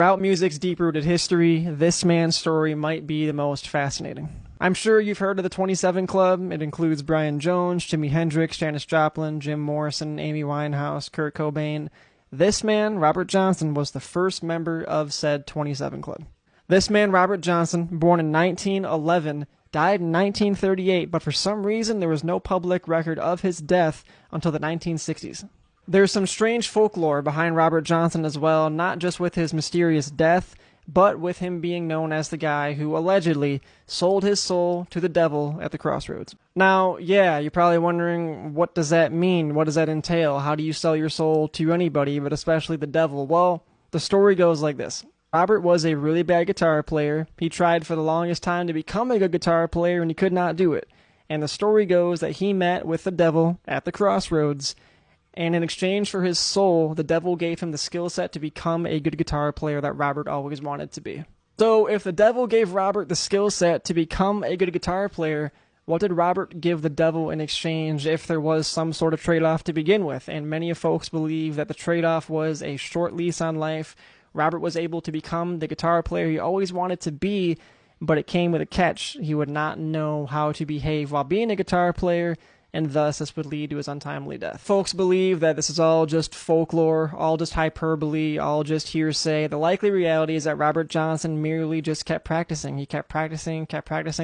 Throughout music's deep-rooted history, this man's story might be the most fascinating. I'm sure you've heard of the 27 Club. It includes Brian Jones, Jimi Hendrix, Janis Joplin, Jim Morrison, Amy Winehouse, Kurt Cobain. This man, Robert Johnson, was the first member of said 27 Club. This man, Robert Johnson, born in 1911, died in 1938, but for some reason there was no public record of his death until the 1960s. There's some strange folklore behind Robert Johnson as well, not just with his mysterious death, but with him being known as the guy who allegedly sold his soul to the devil at the crossroads. Now, yeah, you're probably wondering, what does that mean? What does that entail? How do you sell your soul to anybody, but especially the devil? Well, the story goes like this. Robert was a really bad guitar player. He tried for the longest time to become a good guitar player, and he could not do it. And the story goes that he met with the devil at the crossroads, and in exchange for his soul, the devil gave him the skill set to become a good guitar player that Robert always wanted to be. So if the devil gave Robert the skill set to become a good guitar player, what did Robert give the devil in exchange if there was some sort of trade-off to begin with? And many of folks believe that the trade-off was a short lease on life. Robert was able to become the guitar player he always wanted to be, but it came with a catch. He would not know how to behave while being a guitar player, and thus this would lead to his untimely death. Folks believe that this is all just folklore, all just hyperbole, all just hearsay. The likely reality is that Robert Johnson merely just kept practicing. He kept practicing.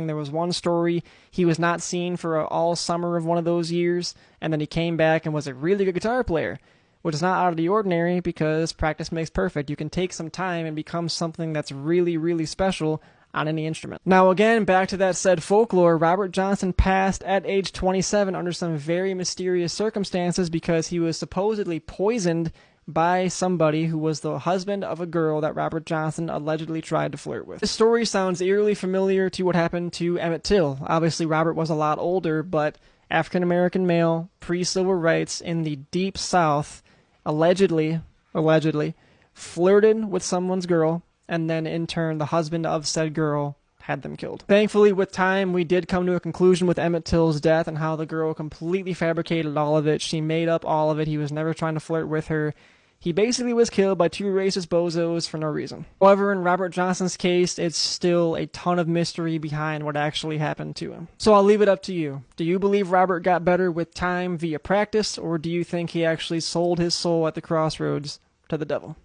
There was one story, he was not seen for all summer of one of those years, and then he came back and was a really good guitar player, which is not out of the ordinary because practice makes perfect. You can take some time and become something that's really, really special on any instrument. Now again, back to that said folklore, Robert Johnson passed at age 27 under some very mysterious circumstances because he was supposedly poisoned by somebody who was the husband of a girl that Robert Johnson allegedly tried to flirt with. This story sounds eerily familiar to what happened to Emmett Till. Obviously Robert was a lot older, but African-American male, pre-civil rights in the deep South, allegedly flirted with someone's girl, and then in turn the husband of said girl had them killed. Thankfully, with time, we did come to a conclusion with Emmett Till's death and how the girl completely fabricated all of it. She made up all of it. He was never trying to flirt with her. He basically was killed by two racist bozos for no reason. However, in Robert Johnson's case, it's still a ton of mystery behind what actually happened to him. So I'll leave it up to you. Do you believe Robert got better with time via practice, or do you think he actually sold his soul at the crossroads to the devil?